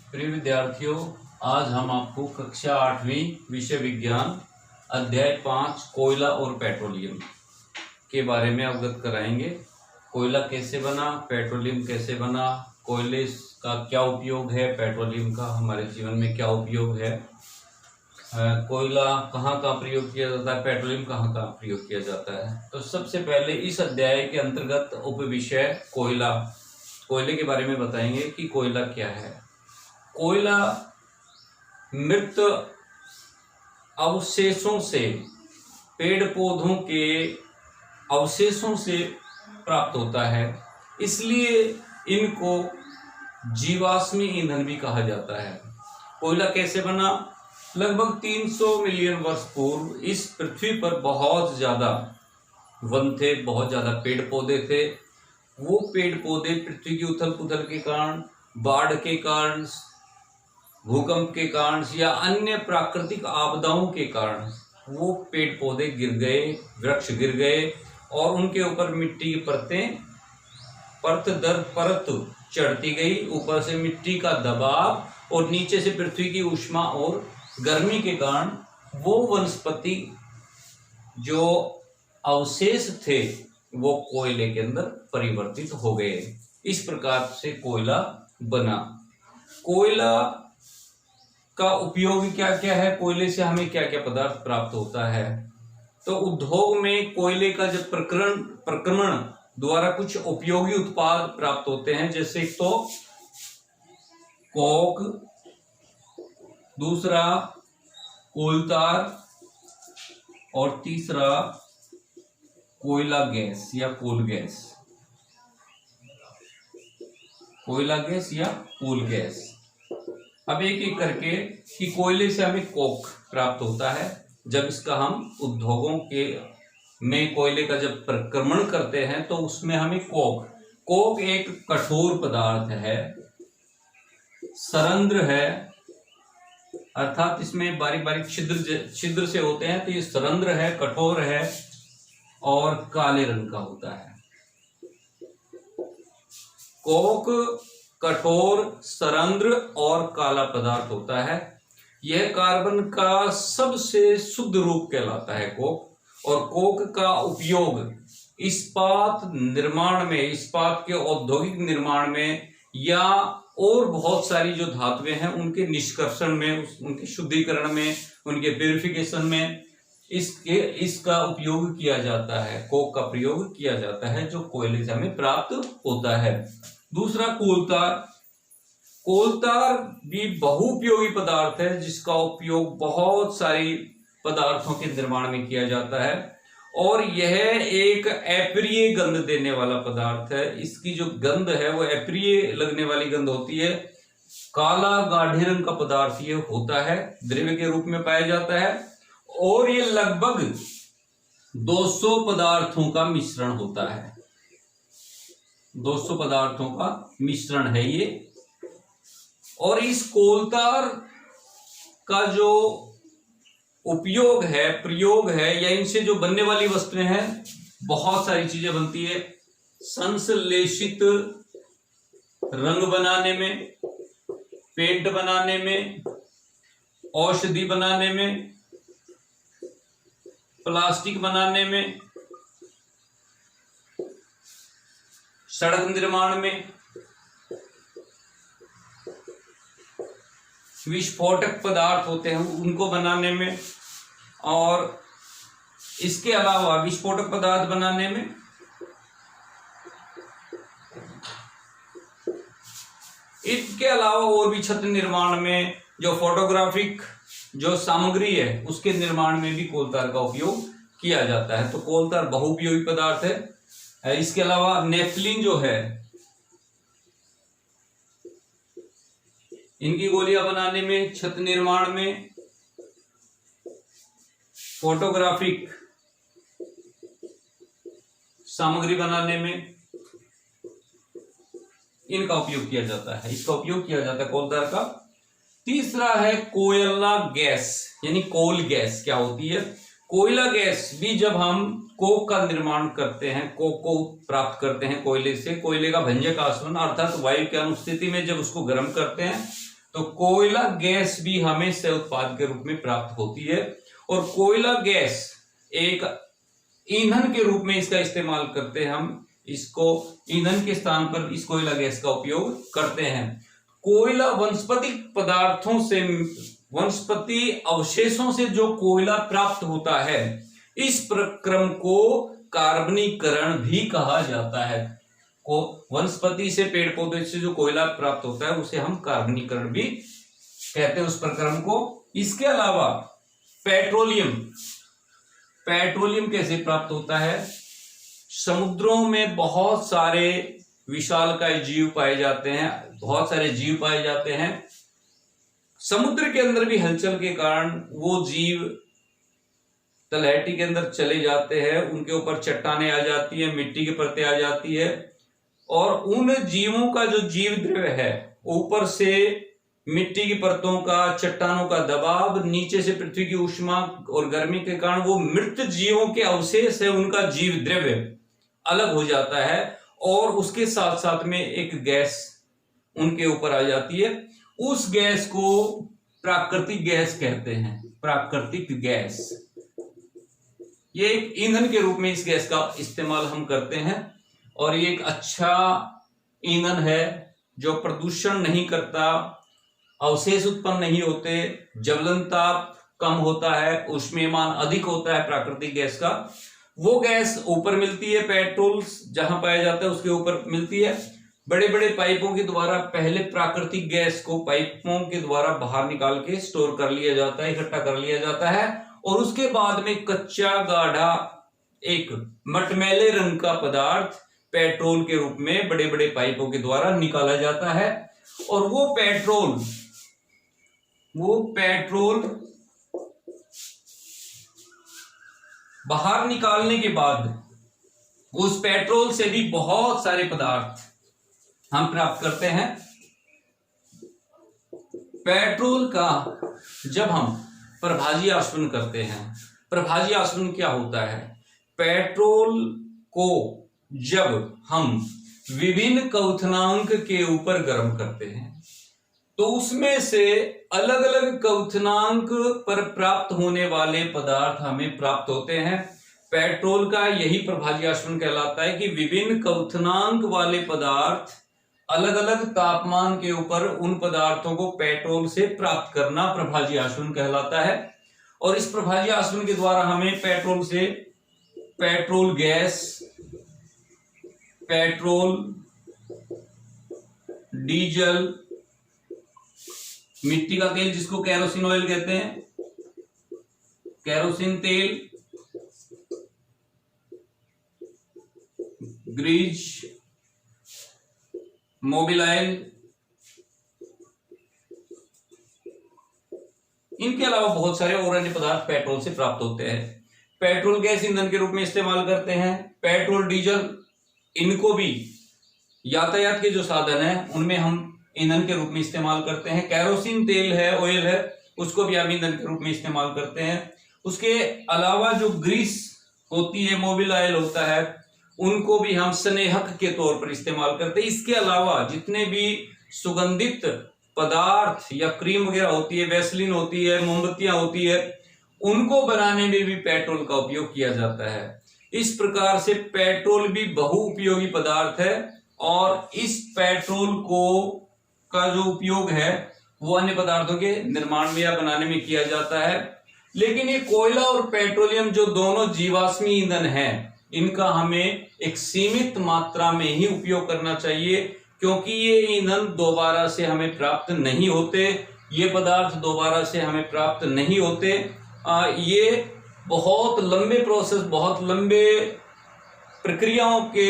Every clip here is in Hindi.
प्रिय विद्यार्थियों, आज हम आपको कक्षा 8वीं विषय विज्ञान अध्याय 5 कोयला और पेट्रोलियम के बारे में अवगत कराएंगे। कोयला कैसे बना, पेट्रोलियम कैसे बना, कोयले का क्या उपयोग है, पेट्रोलियम का हमारे जीवन में क्या उपयोग है, कोयला कहाँ का प्रयोग किया जाता है, पेट्रोलियम कहाँ का प्रयोग किया जाता है। तो सबसे पहले इस अध्याय के अंतर्गत उपविषय कोयले के बारे में बताएंगे कि कोयला क्या है। कोयला मृत अवशेषों से, पेड़ पौधों के अवशेषों से प्राप्त होता है, इसलिए इनको जीवाश्मी ईंधन भी कहा जाता है। कोयला कैसे बना? लगभग 300 मिलियन वर्ष पूर्व इस पृथ्वी पर बहुत ज्यादा वन थे, बहुत ज्यादा पेड़ पौधे थे। वो पेड़ पौधे पृथ्वी की उथल पुथल के कारण, बाढ़ के कारण, भूकंप के कारण या अन्य प्राकृतिक आपदाओं के कारण वो पेड़ पौधे गिर गए, वृक्ष गिर गए और उनके ऊपर मिट्टी की परतें परत दर परत चढ़ती गई। ऊपर से मिट्टी का दबाव और नीचे से पृथ्वी की ऊष्मा और गर्मी के कारण वो वनस्पति जो अवशेष थे वो कोयले के अंदर परिवर्तित हो गए। इस प्रकार से कोयला बना। कोयला का उपयोग क्या क्या है, कोयले से हमें क्या क्या पदार्थ प्राप्त होता है। तो उद्योग में कोयले का जब प्रक्रमण द्वारा कुछ उपयोगी उत्पाद प्राप्त होते हैं, जैसे तो कोक, दूसरा कोलतार और तीसरा कोयला गैस या कोल गैस, कोयला गैस या कोल गैस। अब एक एक करके कि कोयले से हमें कोक प्राप्त होता है। जब इसका हम उद्योगों के में कोयले का जब प्रक्रमण करते हैं तो उसमें हमें कोक एक कठोर पदार्थ है, सरंध्र है, अर्थात इसमें बारीक बारीक छिद्र से होते हैं, तो ये सरंध्र है, कठोर है और काले रंग का होता है। कोक कठोर, सरंध्र और काला पदार्थ होता है। यह कार्बन का सबसे शुद्ध रूप कहलाता है कोक। और कोक का उपयोग इस्पात निर्माण में, इस्पात के औद्योगिक निर्माण में या और बहुत सारी जो धातुएं हैं उनके निष्कर्षण में, उनके शुद्धिकरण में, उनके प्यूरिफिकेशन में इसका उपयोग किया जाता है। कोक का प्रयोग किया जाता है जो कोयले से हमें प्राप्त होता है। दूसरा कोलतार भी बहुउपयोगी पदार्थ है जिसका उपयोग बहुत सारी पदार्थों के निर्माण में किया जाता है और यह एक अप्रिय गंध देने वाला पदार्थ है। इसकी जो गंध है वो अप्रिय लगने वाली गंध होती है। काला गाढ़े रंग का पदार्थ ये होता है, द्रव्य के रूप में पाया जाता है और ये लगभग 200 पदार्थों का मिश्रण होता है। 200 पदार्थों का मिश्रण है ये। और इस कोलतार का जो उपयोग है, प्रयोग है, या इनसे जो बनने वाली वस्तुएं हैं, बहुत सारी चीजें बनती है। संश्लेषित रंग बनाने में, पेंट बनाने में, औषधि बनाने में, प्लास्टिक बनाने में, सड़क निर्माण में, विस्फोटक पदार्थ होते हैं उनको बनाने में, और इसके अलावा विस्फोटक पदार्थ बनाने में इसके अलावा और भी छत निर्माण में, जो फोटोग्राफिक जो सामग्री है उसके निर्माण में भी कोलतार का उपयोग किया जाता है। तो कोलतार बहुउपयोगी पदार्थ है। इसके अलावा नेफ्थलीन जो है, इनकी गोलियां बनाने में, छत निर्माण में, फोटोग्राफिक सामग्री बनाने में इनका उपयोग किया जाता है। इसका उपयोग किया जाता है कोलतार का। तीसरा है कोयला गैस यानी कोल गैस। क्या होती है? कोयला गैस भी जब हम कोक का निर्माण करते हैं, कोक को प्राप्त करते हैं कोयले से, कोयले का भंजक आसवन अर्थात वायु की अनुस्थिति में जब उसको गर्म करते हैं तो कोयला गैस भी हमें से उत्पाद के रूप में प्राप्त होती है, और कोयला गैस एक ईंधन के रूप में इसका इस्तेमाल करते हैं। हम इसको ईंधन के स्थान पर इस कोयला गैस का उपयोग करते हैं। कोयला वनस्पति पदार्थों से, वनस्पति अवशेषों से जो कोयला प्राप्त होता है, इस प्रक्रम को कार्बनीकरण भी कहा जाता है। को वनस्पति से, पेड़ पौधे से जो कोयला प्राप्त होता है उसे हम कार्बनीकरण भी कहते हैं, उस प्रक्रम को। इसके अलावा पेट्रोलियम, पेट्रोलियम कैसे प्राप्त होता है? समुद्रों में बहुत सारे विशालकाय जीव पाए जाते हैं, बहुत सारे जीव पाए जाते हैं। समुद्र के अंदर भी हलचल के कारण वो जीव तलहटी के अंदर चले जाते हैं, उनके ऊपर चट्टानें आ जाती है, मिट्टी की परतें आ जाती है, और उन जीवों का जो जीव द्रव्य है, ऊपर से मिट्टी की परतों का, चट्टानों का दबाव, नीचे से पृथ्वी की ऊष्मा और गर्मी के कारण वो मृत जीवों के अवशेष है, उनका जीव द्रव्य अलग हो जाता है, और उसके साथ साथ में एक गैस उनके ऊपर आ जाती है। उस गैस को प्राकृतिक गैस कहते हैं, प्राकृतिक गैस। ये एक ईंधन के रूप में इस गैस का इस्तेमाल हम करते हैं, और ये एक अच्छा ईंधन है जो प्रदूषण नहीं करता, अवशेष उत्पन्न नहीं होते, ज्वलन ताप कम होता है, ऊष्मीयमान अधिक होता है प्राकृतिक गैस का। वो गैस ऊपर मिलती है, पेट्रोल जहां पाया जाता है उसके ऊपर मिलती है। बड़े बड़े पाइपों के द्वारा पहले प्राकृतिक गैस को पाइपों के द्वारा बाहर निकाल के स्टोर कर लिया जाता है, इकट्ठा कर लिया जाता है, और उसके बाद में कच्चा गाढ़ा एक मटमैले रंग का पदार्थ पेट्रोल के रूप में बड़े बड़े पाइपों के द्वारा निकाला जाता है। और वो पेट्रोल बाहर निकालने के बाद उस पेट्रोल से भी बहुत सारे पदार्थ हम प्राप्त करते हैं। पेट्रोल का जब हम प्रभाजी आसवन करते हैं, प्रभाजी आसवन क्या होता है? पेट्रोल को जब हम विभिन्न क्वथनांक के ऊपर गर्म करते हैं तो उसमें से अलग अलग क्वथनांक पर प्राप्त होने वाले पदार्थ हमें प्राप्त होते हैं। पेट्रोल का यही प्रभाजी आसवन कहलाता है कि विभिन्न क्वथनांक वाले पदार्थ अलग अलग तापमान के ऊपर उन पदार्थों को पेट्रोल से प्राप्त करना प्रभाजी आसवन कहलाता है। और इस प्रभाजी आसवन के द्वारा हमें पेट्रोल से पेट्रोल गैस, पेट्रोल, डीजल, मिट्टी का तेल जिसको केरोसिन ऑयल कहते हैं, केरोसिन तेल, ग्रीज, मोबिल ऑयल, इनके अलावा बहुत सारे और अन्य पदार्थ पेट्रोल से प्राप्त होते हैं। पेट्रोल गैस ईंधन के रूप में इस्तेमाल करते हैं। पेट्रोल, डीजल, इनको भी यातायात के जो साधन है उनमें हम ईंधन के रूप में इस्तेमाल करते हैं। केरोसिन तेल है, ऑयल है, उसको भी हम ईंधन के रूप में इस्तेमाल करते हैं। उसके अलावा जो ग्रीस होती है, मोबिल ऑयल होता है, उनको भी हम स्नेहक के तौर पर इस्तेमाल करते हैं। इसके अलावा जितने भी सुगंधित पदार्थ या क्रीम वगैरह होती है, वैसलीन होती है, मोमबत्तियां होती है, उनको बनाने में भी पेट्रोल का उपयोग किया जाता है। इस प्रकार से पेट्रोल भी बहुउपयोगी पदार्थ है, और इस पेट्रोल को का जो उपयोग है वो अन्य पदार्थों के निर्माण में या बनाने में किया जाता है। लेकिन ये कोयला और पेट्रोलियम जो दोनों जीवाश्मी ईंधन है, इनका हमें एक सीमित मात्रा में ही उपयोग करना चाहिए, क्योंकि ये ईंधन दोबारा से हमें प्राप्त नहीं होते, ये पदार्थ दोबारा से हमें प्राप्त नहीं होते। ये बहुत लंबे प्रोसेस, बहुत लंबे प्रक्रियाओं के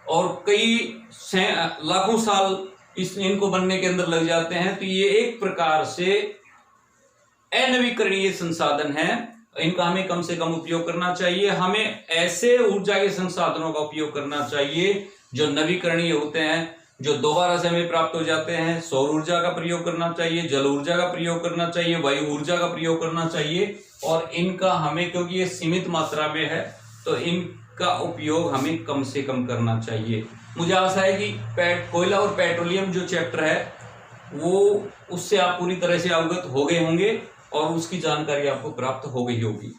और कई लाखों साल इनको बनने के अंदर लग जाते हैं। तो ये एक प्रकार से अनवीकरणीय संसाधन है, इनका हमें कम से कम उपयोग करना चाहिए। हमें ऐसे ऊर्जा के संसाधनों का उपयोग करना चाहिए जो नवीकरणीय होते हैं, जो दोबारा से हमें प्राप्त हो जाते हैं। सौर ऊर्जा का प्रयोग करना चाहिए, जल ऊर्जा का प्रयोग करना चाहिए, वायु ऊर्जा का प्रयोग करना चाहिए, और इनका हमें, क्योंकि ये सीमित मात्रा में है, तो इनका उपयोग हमें कम से कम करना चाहिए। मुझे आशा है कि कोयला और पेट्रोलियम जो चैप्टर है वो उससे आप पूरी तरह से अवगत हो गए होंगे और उसकी जानकारी आपको प्राप्त हो गई होगी।